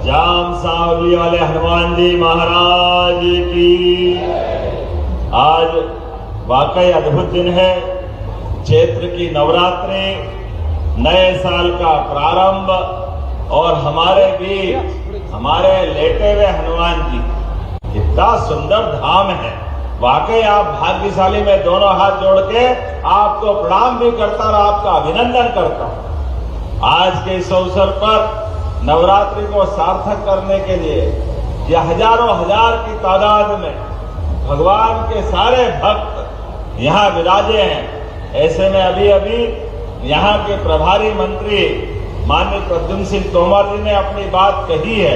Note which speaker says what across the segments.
Speaker 1: जाम सावली वाले हनुमान जी महाराज की। आज वाकई अद्भुत दिन है। चैत्र की नवरात्रि, नए साल का प्रारंभ और हमारे बीच हमारे लेटे हुए हनुमान जी, कितना सुंदर धाम है। वाकई आप भाग्यशाली। मैं दोनों हाथ जोड़ के आपको प्रणाम भी करता और आपका अभिनंदन करता हूं। आज के इस अवसर पर नवरात्रि को सार्थक करने के लिए ये हजारों हजार की तादाद में भगवान के सारे भक्त यहाँ विराजे हैं। ऐसे में अभी अभी यहाँ के प्रभारी मंत्री माननीय प्रद्युम्न सिंह तोमर जी ने अपनी बात कही है।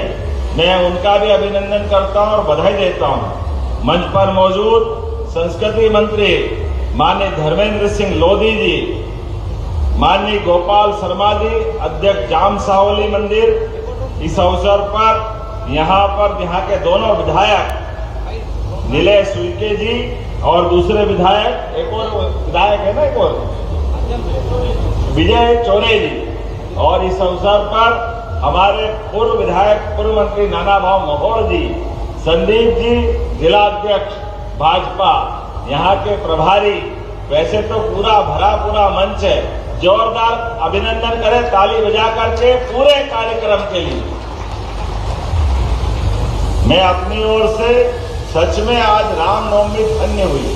Speaker 1: मैं उनका भी अभिनंदन करता हूँ और बधाई देता हूँ। मंच पर मौजूद संस्कृति मंत्री माननीय धर्मेंद्र सिंह लोधी जी, माननीय गोपाल शर्मा जी, अध्यक्ष जाम सावली मंदिर, इस अवसर पर यहाँ के दोनों विधायक नीलेश उइके जी और दूसरे विधायक, एक और विधायक है ना, एक और विजय चौरे जी, और इस अवसर पर हमारे पूर्व विधायक पूर्व मंत्री नाना भाव महोर जी, संदीप जी जिलाध्यक्ष भाजपा, यहाँ के प्रभारी। वैसे तो पूरा भरा मंच है। जोरदार अभिनंदन करें ताली बजा करके पूरे कार्यक्रम के लिए। मैं अपनी ओर से सच में आज रामनवमी धन्य हुई।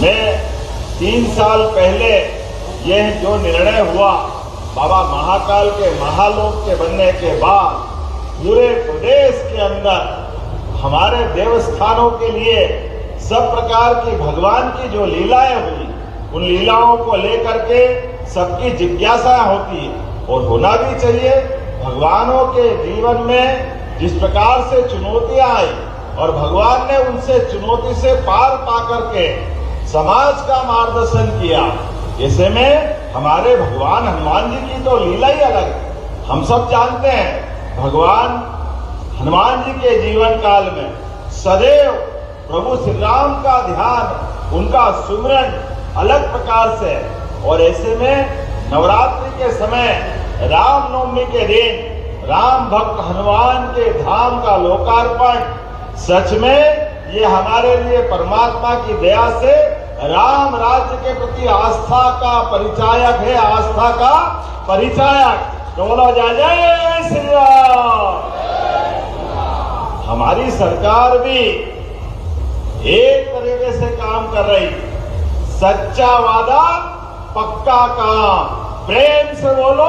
Speaker 1: मैं 3 साल पहले यह जो निर्णय हुआ बाबा महाकाल के महालोक के बनने के बाद, पूरे प्रदेश के अंदर हमारे देवस्थानों के लिए सब प्रकार की भगवान की जो लीलाएं हुई, उन लीलाओं को लेकर के सबकी जिज्ञासा होती है और होना भी चाहिए। भगवानों के जीवन में जिस प्रकार से चुनौतियां आई और भगवान ने उनसे चुनौती से पार पा करके समाज का मार्गदर्शन किया, ऐसे में हमारे भगवान हनुमान जी की तो लीला ही अलग है। हम सब जानते हैं भगवान हनुमान जी के जीवन काल में सदैव प्रभु श्री राम का ध्यान, उनका सुमिरन अलग प्रकार से। और ऐसे में नवरात्रि के समय रामनवमी के दिन राम भक्त हनुमान के धाम का लोकार्पण, सच में ये हमारे लिए परमात्मा की दया से राम राज्य के प्रति आस्था का परिचायक है, आस्था का परिचायक। तो बोलो जय जय श्री राम। हमारी सरकार भी एक तरीके से काम कर रही, सच्चा वादा पक्का काम। प्रेम से बोलो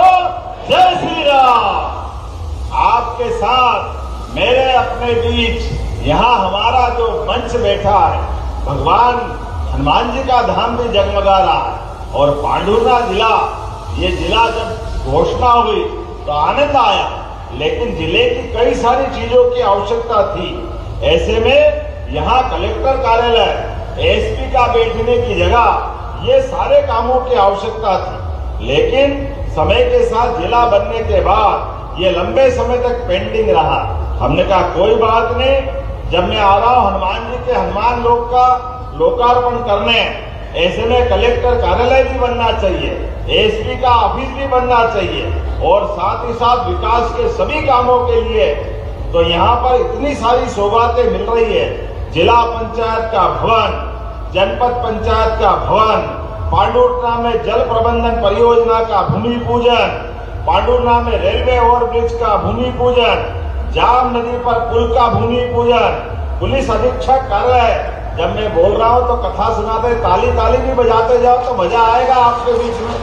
Speaker 1: जय श्री राम। आपके साथ मेरे अपने बीच यहाँ हमारा जो मंच बैठा है, भगवान हनुमान जी का धाम भी जगमगा रहा है। और पांडुरना जिला, ये जिला जब घोषणा हुई तो आनंद आया, लेकिन जिले की कई सारी चीजों की आवश्यकता थी। ऐसे में यहाँ कलेक्टर कार्यालय, एसपी का बैठने की जगह, ये सारे कामों की आवश्यकता थी। लेकिन समय के साथ जिला बनने के बाद ये लंबे समय तक पेंडिंग रहा। हमने कहा कोई बात नहीं, जब मैं आ रहा हूं हनुमान जी के हनुमान लोक का लोकार्पण करने, ऐसे में कलेक्टर कार्यालय भी बनना चाहिए, एसपी का ऑफिस भी बनना चाहिए और साथ ही साथ विकास के सभी कामों के लिए। तो यहाँ पर इतनी सारी सौगातें मिल रही है। जिला पंचायत का भवन, जनपद पंचायत का भवन, पांडुरना में जल प्रबंधन परियोजना का भूमि पूजन, पांडुरना में रेलवे ओवरब्रिज का भूमि पूजन, जाम नदी पर पुल का भूमि पूजन, पुलिस अधीक्षक कार्यालय। जब मैं बोल रहा हूं तो कथा सुनाते ताली भी बजाते जाओ तो मजा आएगा आपके बीच में।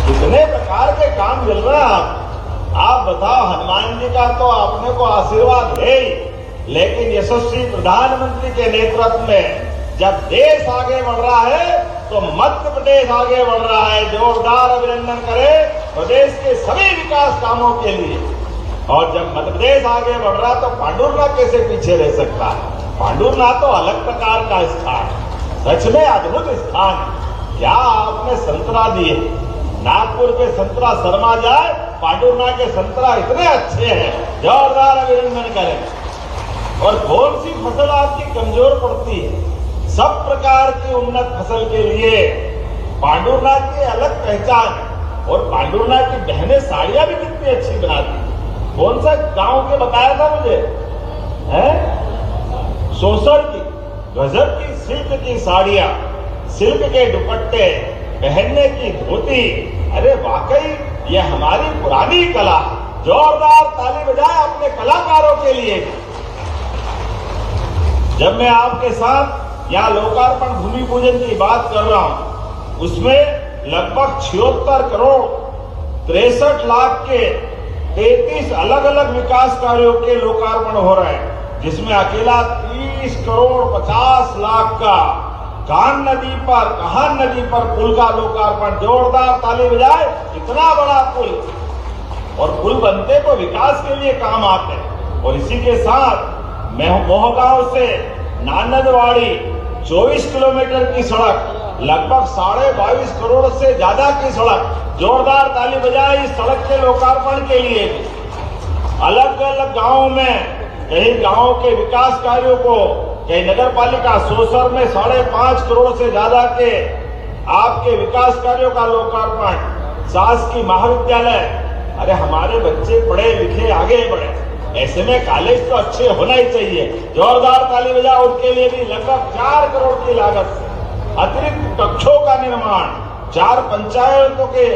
Speaker 1: कितने प्रकार के काम मिल रहे हैं। आप बताओ, हनुमान जी का तो अपने को आशीर्वाद है ही, लेकिन यशस्वी प्रधानमंत्री के नेतृत्व में जब देश आगे बढ़ रहा है तो मध्य प्रदेश आगे बढ़ रहा है। जोरदार अभिनंदन करें प्रदेश के सभी विकास कामों के लिए। और जब मध्य प्रदेश आगे बढ़ रहा तो पांडुरना कैसे पीछे रह सकता है। पांडुरना तो अलग प्रकार का स्थान, सच में अद्भुत स्थान। क्या आपने संतरा दिए, नागपुर के संतरा शर्मा जाए, पांडुरना के संतरा इतने अच्छे हैं। जोरदार अभिनंदन करें। और कौन सी फसल आपकी कमजोर पड़ती है, सब प्रकार की उन्नत फसल के लिए पांडुरना की अलग पहचान है। और पांडुरना की बहनें साड़ियां भी कितनी अच्छी बनाती है। कौन सा गांव के बताया था मुझे, है सोसर की गजब की सिल्क की साड़ियां, सिल्क के दुपट्टे, पहनने की धोती। अरे वाकई ये हमारी पुरानी कला। जोरदार ताली बजाए अपने कलाकारों के लिए। जब मैं आपके साथ यहाँ लोकार्पण भूमि पूजन की बात कर रहा हूं, उसमें लगभग 76 करोड़ 63 लाख के 33 अलग अलग विकास कार्यों के लोकार्पण हो रहे हैं, जिसमें अकेला 30 करोड़ 50 लाख का कान्ह नदी पर पुल का लोकार्पण। जोरदार ताली बजाए। इतना बड़ा पुल, और पुल बनते तो विकास के लिए काम आते हैं। और इसी के साथ मोहगांव से नानदवाड़ी 24 किलोमीटर की सड़क, लगभग 22.5 करोड़ से ज्यादा की सड़क। जोरदार ताली बजाए इस सड़क के लोकार्पण के लिए। अलग अलग गांवों में कई गांवों के विकास कार्यों को, कई नगर पालिका सोसर में 5.5 करोड़ से ज्यादा के आपके विकास कार्यों का लोकार्पण। शासकीय महाविद्यालय, अरे हमारे बच्चे पढ़े लिखे आगे बढ़े, ऐसे में कॉलेज तो अच्छे होना ही चाहिए। जोरदार ताली बजा उनके लिए भी लगभग 4 करोड़ की लागत से अतिरिक्त कक्षों का निर्माण, 4 पंचायतों के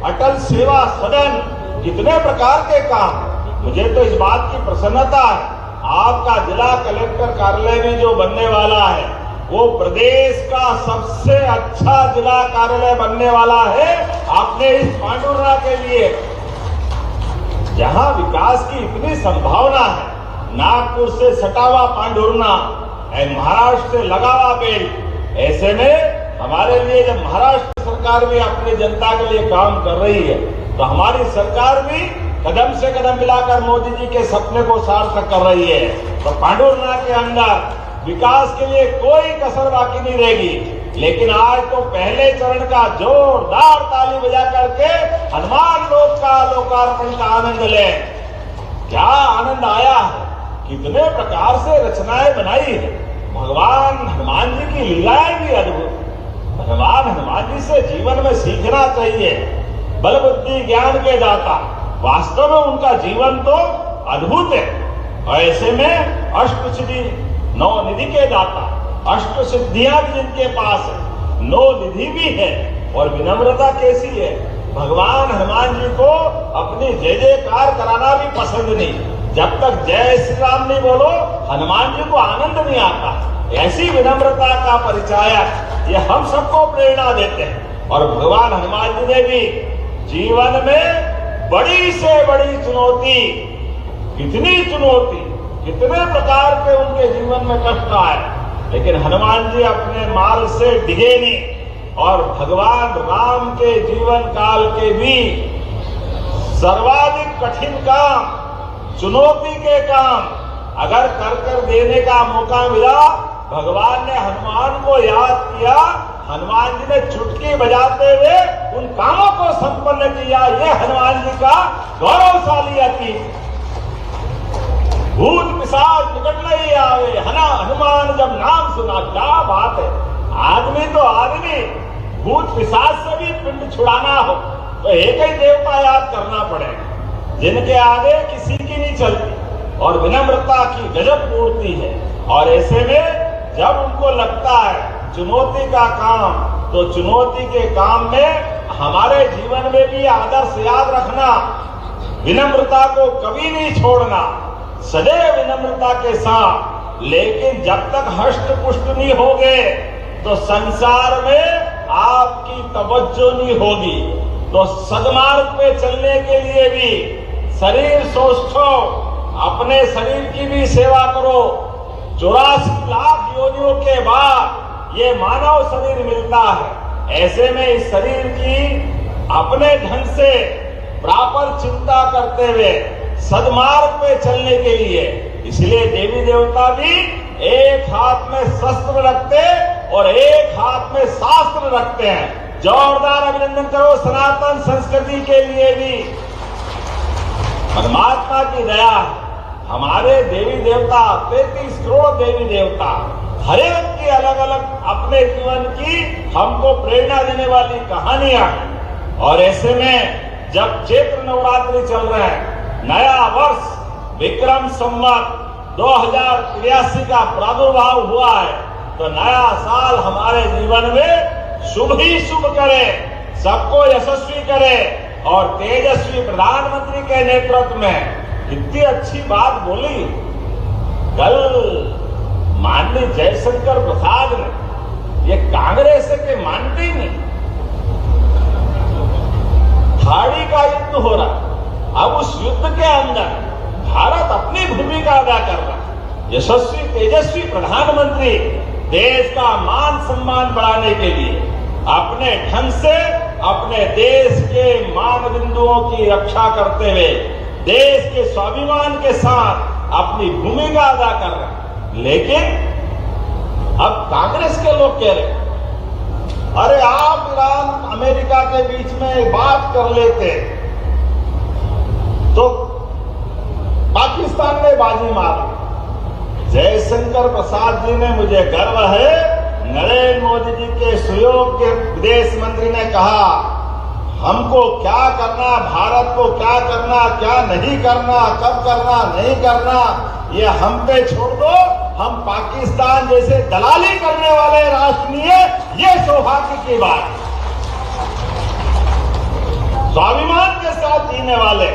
Speaker 1: अटल सेवा सदन, कितने प्रकार के काम। मुझे तो इस बात की प्रसन्नता है, आपका जिला कलेक्टर कार्यालय भी जो बनने वाला है वो प्रदेश का सबसे अच्छा जिला कार्यालय बनने वाला है। आपने इस पांडुरना के लिए, जहां विकास की इतनी संभावना है, नागपुर से सटा हुआ पांडुरना, महाराष्ट्र से लगा हुआ बेल्ट, ऐसे में हमारे लिए जब महाराष्ट्र सरकार भी अपनी जनता के लिए काम कर रही है, तो हमारी सरकार भी कदम से कदम मिलाकर मोदी जी के सपने को सार्थक कर रही है। तो पांडुरना के अंदर विकास के लिए कोई कसर बाकी नहीं रहेगी। लेकिन आज तो पहले चरण का जोरदार ताली बजा करके हनुमान लोक का लोकार्पण का आनंद लें। क्या आनंद आया है, कितने प्रकार से रचनाएं बनाई है। भगवान हनुमान जी की लीलाएं भी अद्भुत। भगवान हनुमान जी से जीवन में सीखना चाहिए। बल बुद्धि ज्ञान के दाता, वास्तव में उनका जीवन तो अद्भुत है। और ऐसे में अष्ट सिद्धि 9 निधि के दाता, अष्ट सिद्धियां भी जिनके पास है, 9 निधि भी है। और विनम्रता कैसी है, भगवान हनुमान जी को अपनी जय जयकार कराना भी पसंद नहीं। जब तक जय श्री राम नहीं बोलो, हनुमान जी को आनंद नहीं आता। ऐसी विनम्रता का परिचायक ये हम सबको प्रेरणा देते हैं। और भगवान हनुमान जी ने भी जीवन में बड़ी से बड़ी चुनौती, कितनी चुनौती, कितने प्रकार के उनके जीवन में कष्ट आए, लेकिन हनुमान जी अपने मार्ग से डिगे नहीं। और भगवान राम के जीवन काल के भी सर्वाधिक कठिन काम, चुनौती के काम अगर कर देने का मौका मिला, भगवान ने हनुमान को याद किया, हनुमान जी ने चुटकी बजाते हुए उन कामों को संपन्न किया। ये हनुमान जी का गौरवशाली अतीत। भूत पिशाच निकट नहीं आवे, हनुमान जब नाम सुना। क्या बात है। आदमी तो आदमी, भूत पिशाच से भी पिंड छुड़ाना हो तो एक ही देवता याद करना पड़ेगा, जिनके आगे किसी की नहीं चलती और विनम्रता की गजब मूर्ति है। और ऐसे में जब उनको लगता है चुनौती का काम, तो चुनौती के काम में हमारे जीवन में भी आदर्श याद रखना, विनम्रता को कभी नहीं छोड़ना, सदैव विनम्रता के साथ। लेकिन जब तक हष्ट पुष्ट नहीं होगे तो संसार में आपकी तवज्जो नहीं होगी। तो सदमार्ग पे चलने के लिए भी शरीर सोचो, अपने शरीर की भी सेवा करो। 84 लाख योनियों के बाद ये मानव शरीर मिलता है। ऐसे में इस शरीर की अपने ढंग से प्रॉपर चिंता करते हुए सदमार्ग पे चलने के लिए, इसलिए देवी देवता भी एक हाथ में शस्त्र रखते और एक हाथ में शास्त्र रखते हैं। जोरदार अभिनंदन करो सनातन संस्कृति के लिए भी। परमात्मा की दया, हमारे देवी देवता 33 करोड़ देवी देवता, हर एक की अलग अलग अपने जीवन की हमको प्रेरणा देने वाली कहानियां हैं। और ऐसे में जब चैत्र नवरात्रि चल रहे हैं, नया वर्ष विक्रम संवत 2083 का प्रादुर्भाव हुआ है, तो नया साल हमारे जीवन में शुभ ही शुभ करे, सबको यशस्वी करे। और तेजस्वी प्रधानमंत्री के नेतृत्व में कितनी अच्छी बात बोली कल माननीय जयशंकर प्रसाद ने, ये कांग्रेस के मानते ही नहीं। खाड़ी का युद्ध हो रहा, अब उस युद्ध के अंदर भारत अपनी भूमिका अदा कर रहा है। यशस्वी तेजस्वी प्रधानमंत्री देश का मान सम्मान बढ़ाने के लिए अपने ढंग से अपने देश के मान बिंदुओं की रक्षा करते हुए देश के स्वाभिमान के साथ अपनी भूमिका अदा कर रहे हैं। लेकिन अब कांग्रेस के लोग कह रहे हैं, अरे आप ईरान अमेरिका के बीच में बात कर लेते तो पाकिस्तान ने बाजी मारी। जयशंकर प्रसाद जी ने, मुझे गर्व है, नरेंद्र मोदी जी के सहयोग के विदेश मंत्री ने कहा, हमको क्या करना, भारत को क्या करना, क्या नहीं करना, कब करना, नहीं करना, ये हम पे छोड़ दो, हम पाकिस्तान जैसे दलाली करने वाले राष्ट्र नहीं है, ये सौभाग्य की बात। स्वाभिमान के साथ जीने वाले,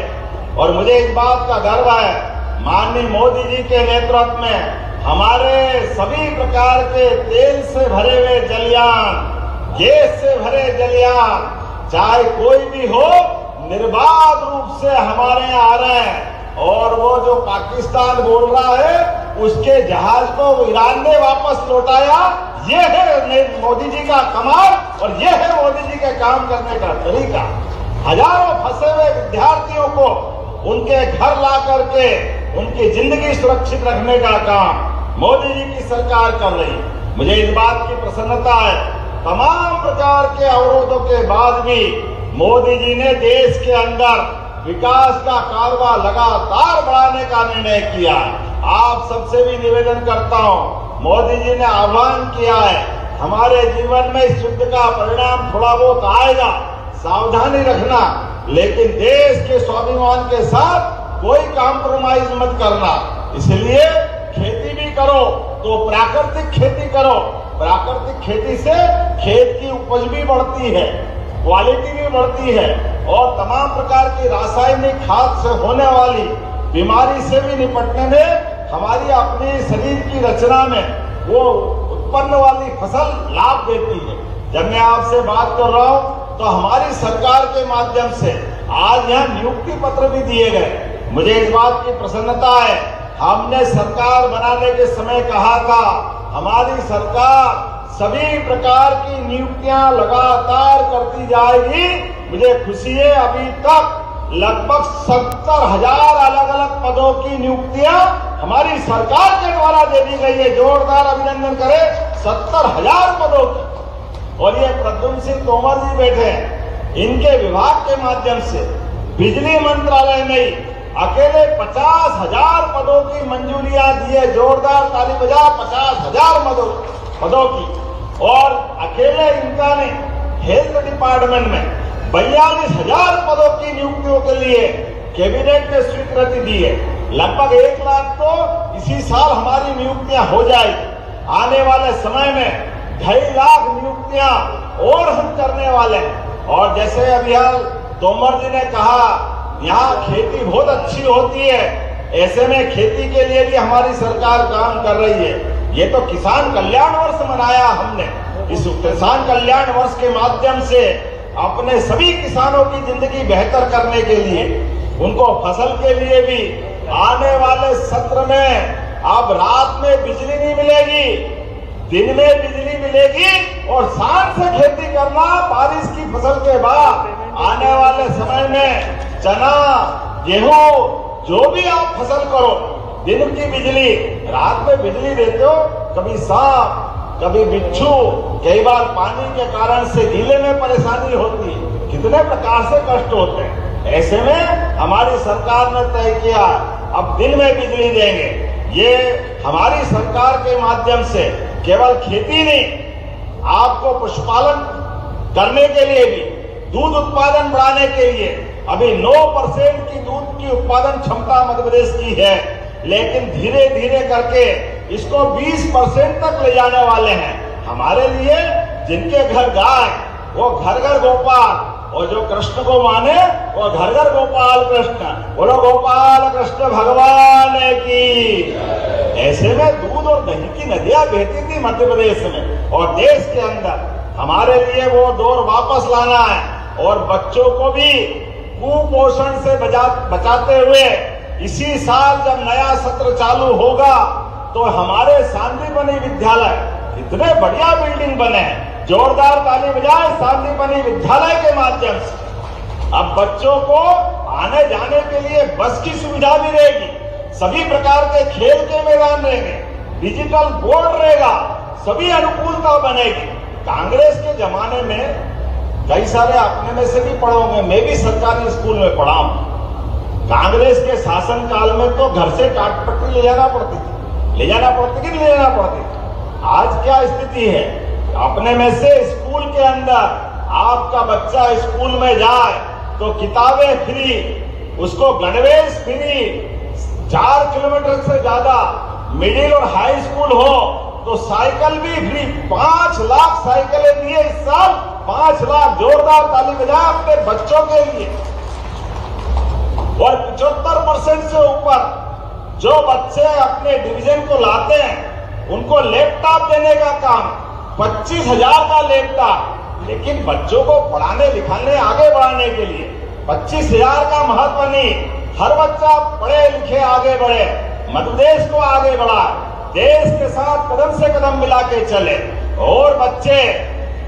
Speaker 1: और मुझे इस बात का गर्व है, माननीय मोदी जी के नेतृत्व में हमारे सभी प्रकार के तेल से भरे हुए जलयान, गैस से भरे जलयान, चाहे कोई भी हो, निर्बाध रूप से हमारे यहाँ आ रहे हैं। और वो जो पाकिस्तान बोल रहा है, उसके जहाज को ईरान ने वापस लौटाया। ये है मोदी जी का कमाल, और ये है मोदी जी के काम करने का तरीका। हजारों फंसे हुए विद्यार्थियों को उनके घर ला करके उनकी जिंदगी सुरक्षित रखने का काम मोदी जी की सरकार कर रही है। मुझे इस बात की प्रसन्नता है, तमाम प्रकार के अवरोधों के बाद भी मोदी जी ने देश के अंदर विकास का कारवा लगातार बढ़ाने का निर्णय किया है। आप सबसे भी निवेदन करता हूं, मोदी जी ने आह्वान किया है, हमारे जीवन में इस युद्ध का परिणाम थोड़ा बहुत आएगा, सावधानी रखना, लेकिन देश के स्वाभिमान के साथ कोई कॉम्प्रोमाइज मत करना। इसलिए खेती भी करो तो प्राकृतिक खेती करो। प्राकृतिक खेती से खेत की उपज भी बढ़ती है, क्वालिटी भी बढ़ती है, और तमाम प्रकार की रासायनिक खाद से होने वाली बीमारी से भी निपटने में हमारी अपनी शरीर की रचना में वो उत्पन्न वाली फसल लाभ देती है। जब मैं आपसे बात कर रहा हूं तो हमारी सरकार के माध्यम से आज यहाँ नियुक्ति पत्र भी दिए गए। मुझे इस बात की प्रसन्नता है, हमने सरकार बनाने के समय कहा था, हमारी सरकार सभी प्रकार की नियुक्तियां लगातार करती जाएगी। मुझे खुशी है, अभी तक लगभग 70,000 अलग अलग पदों की नियुक्तियां हमारी सरकार के द्वारा दे दी गई है। जोरदार अभिनंदन करें 70,000 पदों की। और ये प्रद्युम्न सिंह तोमर जी बैठे हैं, इनके विभाग के माध्यम से बिजली मंत्रालय में अकेले 50,000 पदों की मंजूरियां दी है। जोरदार ताली बजा, 50,000 पदों की। और अकेले इनका ने हेल्थ डिपार्टमेंट में 42,000 पदों की नियुक्तियों के लिए कैबिनेट ने स्वीकृति दी है। लगभग 1 लाख तो इसी साल हमारी नियुक्तियां हो जाएगी। आने वाले समय में 2.5 लाख नियुक्तियां और हम करने वाले हैं। और जैसे अभी तोमर जी ने कहा, यहाँ खेती बहुत अच्छी होती है, ऐसे में खेती के लिए भी हमारी सरकार काम कर रही है। ये तो किसान कल्याण वर्ष मनाया हमने। इस किसान कल्याण वर्ष के माध्यम से अपने सभी किसानों की जिंदगी बेहतर करने के लिए, उनको फसल के लिए भी आने वाले सत्र में अब रात में बिजली नहीं मिलेगी, दिन में बिजली मिलेगी, और शान से खेती करना। बारिश की फसल के बाद आने वाले समय में चना, गेहूं, जो भी आप फसल करो, दिन की बिजली, रात में बिजली देते हो। कभी सांप, कभी बिच्छू, कई बार पानी के कारण से गीले में परेशानी होती है, कितने प्रकार से कष्ट होते हैं। ऐसे में हमारी सरकार ने तय किया अब दिन में बिजली देंगे। ये हमारी सरकार के माध्यम से केवल खेती नहीं, आपको पशुपालन करने के लिए भी, दूध उत्पादन बढ़ाने के लिए, अभी 9% की दूध की उत्पादन क्षमता मध्य प्रदेश की है, लेकिन धीरे धीरे करके इसको 20% तक ले जाने वाले हैं। हमारे लिए जिनके घर गाय वो घर घर गोपाल, और जो कृष्ण को माने वो घर घर गोपाल कृष्ण, बोलो गोपाल कृष्ण भगवान की। ऐसे में दूध और दही की नदियां बहती थी मध्य प्रदेश में और देश के अंदर। हमारे लिए वो दौर वापस लाना है और बच्चों को भी कुपोषण से बचाते हुए इसी साल जब नया सत्र चालू होगा तो हमारे सांदीपनि विद्यालय इतने बढ़िया बिल्डिंग बने हैं, जोरदार ताली बजाए सांदीपनि विद्यालय के माध्यम से। अब बच्चों को आने जाने के लिए बस की सुविधा भी रहेगी, सभी प्रकार के खेल के मैदान रहेंगे, डिजिटल बोर्ड रहेगा, सभी अनुकूलता बनेगी। कांग्रेस के जमाने में कई सारे अपने में से भी पढ़े होंगे, मैं भी सरकारी स्कूल में पढ़ा हूं। कांग्रेस के शासन काल में तो घर से टाटपट्टी ले जाना पड़ती थी, ले जाना पड़ती कि नहीं ले जाना पड़ती। आज क्या स्थिति है, अपने में से स्कूल के अंदर आपका बच्चा स्कूल में जाए तो किताबें फ्री, उसको गणवेश फ्री, 4 किलोमीटर से ज्यादा मिडिल और हाई स्कूल हो तो साइकिल भी फ्री। 5 लाख साइकिलें दिए इस साल, 5 लाख, जोरदार ताली बजाए अपने बच्चों के लिए। और 75% से ऊपर जो बच्चे अपने डिवीजन को लाते हैं उनको लैपटॉप देने का काम, 25,000 का लैपटॉप। लेकिन बच्चों को पढ़ाने लिखाने आगे बढ़ाने के लिए 25,000 का महत्व नहीं, हर बच्चा पढ़े लिखे आगे बढ़े, मध्य प्रदेश को आगे बढ़ाए, देश के साथ कदम से कदम मिला के चले। और बच्चे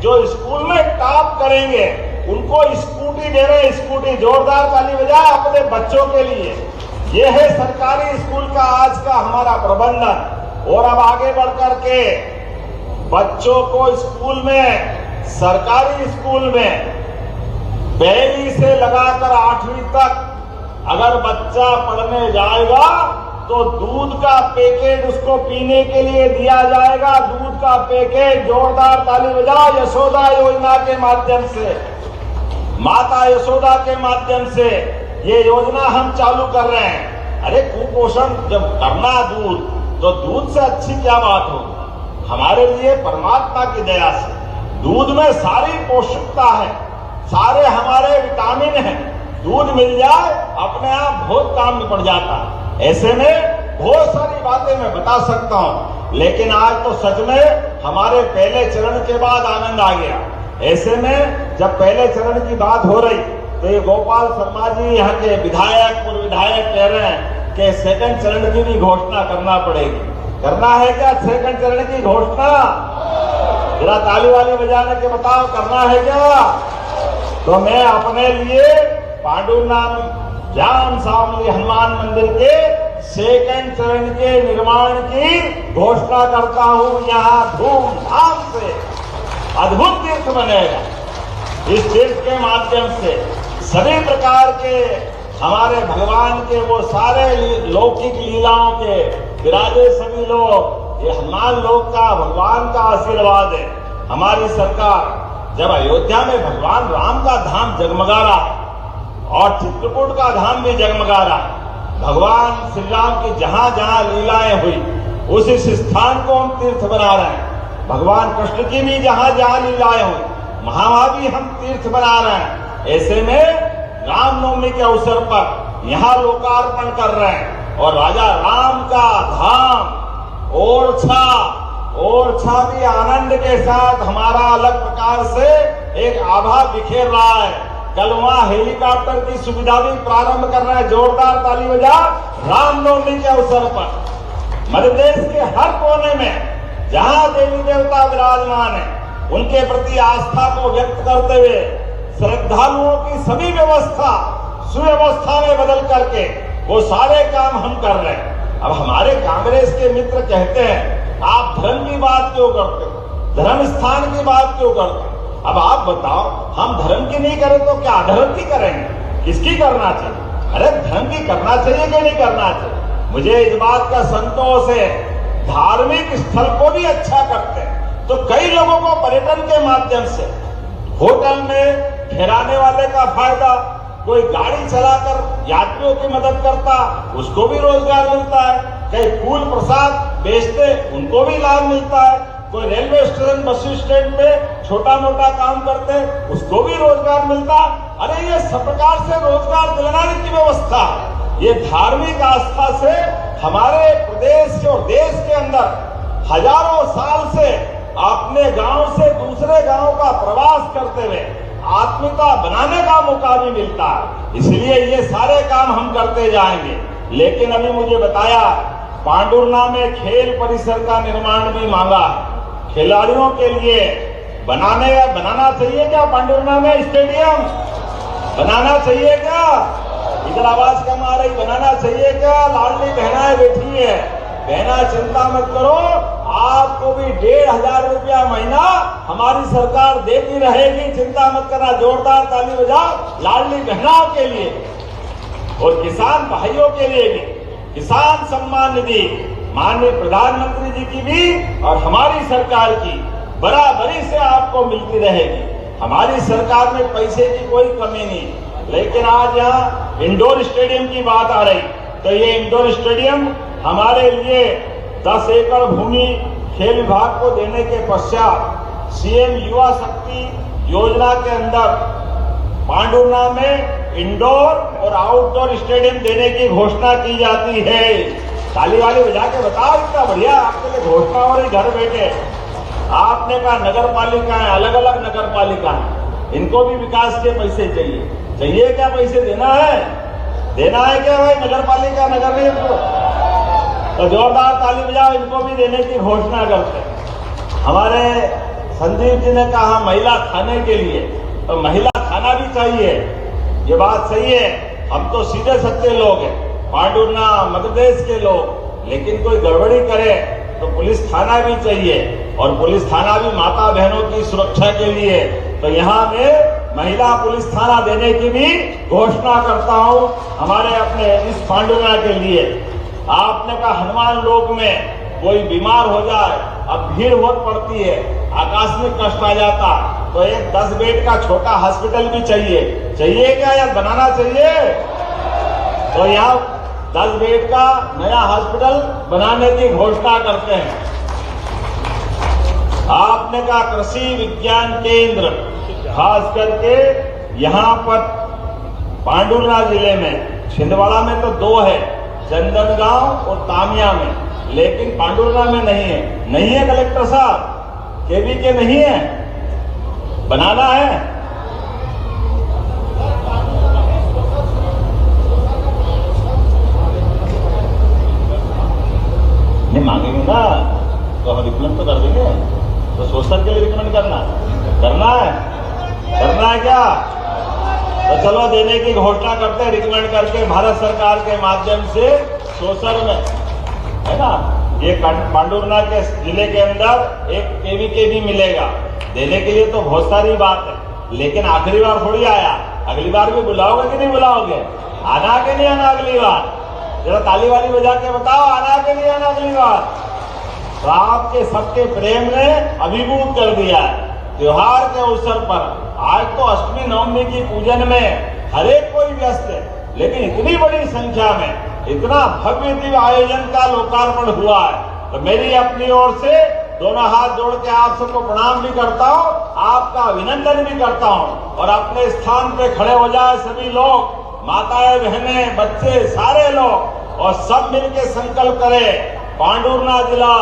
Speaker 1: जो स्कूल में टॉप करेंगे उनको स्कूटी दे रहे, स्कूटी, जोरदार ताली बजाए अपने बच्चों के लिए। ये है सरकारी स्कूल का आज का हमारा प्रबंधन। और अब आगे बढ़ करके बच्चों को स्कूल में, सरकारी स्कूल में 1 से लगाकर 8वीं तक अगर बच्चा पढ़ने जाएगा तो दूध का पैकेट उसको पीने के लिए दिया जाएगा। दूध का पैकेट, जोरदार ताली बजाओ, यशोदा योजना के माध्यम से, माता यशोदा के माध्यम से ये योजना हम चालू कर रहे हैं। अरे कुपोषण जब करना दूध, तो दूध से अच्छी क्या बात हो। हमारे लिए परमात्मा की दया से दूध में सारी पौष्टिकता है, सारे हमारे विटामिन हैं। दूध मिल जाए अपने आप बहुत काम में पड़ जाता है। ऐसे में बहुत सारी बातें मैं बता सकता हूं, लेकिन आज तो सच में हमारे पहले चरण के बाद आनंद आ गया। ऐसे में जब पहले चरण की बात हो रही तो ये गोपाल शर्मा जी यहाँ के विधायक, पूर्व विधायक कह रहे हैं कि सेकंड चरण की भी घोषणा करना पड़ेगी। करना है क्या सेकंड चरण की घोषणा? जरा ताली वाली बजाने के बताओ, करना है क्या? तो मैं अपने लिए पांडुनाम जाम सामली हनुमान मंदिर के सेकंड चरण के निर्माण की घोषणा करता हूं। यहाँ धूमधाम से अद्भुत तीर्थ बनेगा। इस तीर्थ के माध्यम से सभी प्रकार के हमारे भगवान के वो सारे लौकिक लीलाओं के विराजे सभी लोग। ये हनुमान लोक का भगवान का आशीर्वाद है। हमारी सरकार जब अयोध्या में भगवान राम का धाम जगमगा रहा है और चित्रकूट का धाम भी जगमगा रहा है, भगवान श्री राम की जहां जहां लीलाएं हुई उस स्थान को हम तीर्थ बना रहे हैं। भगवान कृष्ण की भी जहां जहां लीलाएं हुई वहां भी हम तीर्थ बना रहे हैं। ऐसे में रामनवमी के अवसर पर यहाँ लोकार्पण कर रहे हैं और राजा राम का धाम ओरछा भी आनंद के साथ हमारा अलग प्रकार से एक आभा बिखेर रहा है। कल वहां हेलीकॉप्टर की सुविधा भी प्रारंभ कर रहे हैं। जोरदार ताली बजा रामनवमी के अवसर पर। मध्य प्रदेश के हर कोने में जहां देवी देवता विराजमान है उनके प्रति आस्था को व्यक्त करते हुए श्रद्धालुओं की सभी व्यवस्था सुव्यवस्था में बदल करके वो सारे काम हम कर रहे हैं। अब हमारे कांग्रेस के मित्र कहते हैं आप धर्म की बात क्यों करते हो, धर्म स्थान की बात क्यों करते हो? अब आप बताओ, हम धर्म की नहीं करें तो क्या अधर्म की करेंगे? किसकी करना चाहिए? अरे धर्म की करना चाहिए कि नहीं करना चाहिए? मुझे इस बात का संतोष है, धार्मिक स्थल को भी अच्छा करते हैं तो कई लोगों को पर्यटन के माध्यम से होटल में ठहराने वाले का फायदा, कोई गाड़ी चलाकर यात्रियों की मदद करता, उसको भी रोजगार मिलता है। कई फूल प्रसाद बेचते, उनको भी लाभ मिलता है। कोई रेलवे स्टेशन, बस स्टैंड पे छोटा मोटा काम करते, उसको भी रोजगार मिलता। अरे ये सब प्रकार से रोजगार दिलाने की व्यवस्था, ये धार्मिक आस्था से हमारे प्रदेश और देश के अंदर हजारों साल से अपने गांव से दूसरे गांव का प्रवास करते हुए आत्मीयता बनाने का मौका भी मिलता है। इसलिए ये सारे काम हम करते जाएंगे। लेकिन अभी मुझे बताया पांडुरना में खेल परिसर का निर्माण भी मांगा है। खिलाड़ियों के लिए बनाना चाहिए क्या? पांडुरना में स्टेडियम बनाना चाहिए क्या? इधर आवाज कम आ रही, बनाना चाहिए क्या? लाडली बहनाएं बैठी है, बहना चिंता मत करो, आपको भी 1,500 रुपया महीना हमारी सरकार देती रहेगी, चिंता मत करना। जोरदार ताली बजाओ लाडली बहनाओं के लिए। और किसान भाइयों के लिए भी किसान सम्मान निधि माननीय प्रधानमंत्री जी की भी और हमारी सरकार की बराबरी से आपको मिलती रहेगी। हमारी सरकार में पैसे की कोई कमी नहीं। लेकिन आज यहाँ इंडोर स्टेडियम की बात आ रही, तो ये इंडोर स्टेडियम हमारे लिए 10 एकड़ भूमि खेल विभाग को देने के पश्चात सीएम युवा शक्ति योजना के अंदर पांडुरना में इंडोर और आउटडोर स्टेडियम देने की घोषणा की जाती है। ताली वाली बजा के बताओ, इतना बढ़िया आपके लिए घोषणा हो रही घर बैठे। आपने कहा नगर पालिका है, अलग अलग नगर पालिका है, इनको भी विकास के पैसे चाहिए क्या? पैसे देना है क्या भाई? नगर पालिका नगर नहीं इनको, तो जोरदार ताली बजाओ, इनको भी देने की घोषणा करते हैं। हमारे संदीप जी ने कहा महिला थाने के लिए, तो महिला थाना भी चाहिए, ये बात सही है। हम तो सीधे सच्चे लोग हैं, पांडुरना मध्य प्रदेश के लोग, लेकिन कोई गड़बड़ी करे तो पुलिस थाना भी चाहिए, और पुलिस थाना भी माता बहनों की सुरक्षा के लिए। तो यहाँ में महिला पुलिस थाना देने की भी घोषणा करता हूँ हमारे अपने इस पांडुरना के लिए। आपने कहा हनुमान लोक में कोई बीमार हो जाए, अब भीड़ बहुत पड़ती है, आकस्मिक कष्ट आ जाता, तो एक 10 बेड का छोटा हॉस्पिटल भी चाहिए क्या यार? बनाना चाहिए। तो यहाँ 10 बेड का नया हॉस्पिटल बनाने की घोषणा करते हैं। आपने कहा कृषि विज्ञान केंद्र, खास करके यहाँ पर पांडुरना जिले में, छिंदवाड़ा में तो 2 है, चंदनगांव और तामिया में, लेकिन पांडुरना में नहीं है कलेक्टर साहब, केवी के नहीं है, बनाना है। नहीं मांगेंगे ना तो हम रिकमेंड तो कर देंगे, तो सोशल के लिए रिकमेंड करना है क्या? तो चलो देने की घोषणा करते हैं, रिकमेंड करके भारत सरकार के माध्यम से सोशल में, है ना, ये पांडुरना के जिले के अंदर एक केवी के भी मिलेगा। देने के लिए तो बहुत सारी बात है, लेकिन आखिरी बार थोड़ी आया, अगली बार भी बुलाओगे कि नहीं बुलाओगे? आना के नहीं आना अगली बार? जरा ताली वाली बजा के बताओ, आना के नहीं आना अगली बार? तो आपके सबके प्रेम ने अभिभूत कर दिया है। त्योहार के अवसर पर आज तो अष्टमी नवमी की पूजन में हर एक कोई व्यस्त है, लेकिन इतनी बड़ी संख्या में इतना भव्य दिव्य आयोजन का लोकार्पण हुआ है, तो मेरी अपनी ओर से दोनों हाथ जोड़ के आप सबको प्रणाम भी करता हूँ, आपका अभिनंदन भी करता हूँ। और अपने स्थान पे खड़े हो जाए सभी लोग, माताएं बहनें बच्चे सारे लोग, और सब मिलके संकल्प करें पांडुरना जिला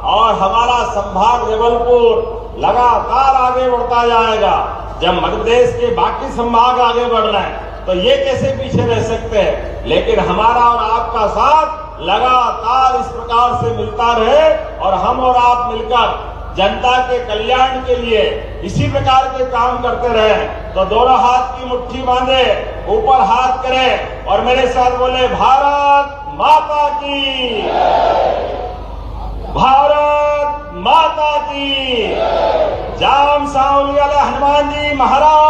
Speaker 1: और हमारा संभाग जबलपुर लगातार आगे बढ़ता जाएगा। जब मध्य प्रदेश के बाकी संभाग आगे बढ़ रहे हैं तो ये कैसे पीछे रह सकते हैं? लेकिन हमारा और आपका साथ लगातार इस प्रकार से मिलता रहे, और हम और आप मिलकर जनता के कल्याण के लिए इसी प्रकार के काम करते रहे। तो दोनों हाथ की मुट्ठी बांधे, ऊपर हाथ करें और मेरे साथ बोले भारत माता की, भारत माता की, जाम सांवली वाले हनुमान जी महाराज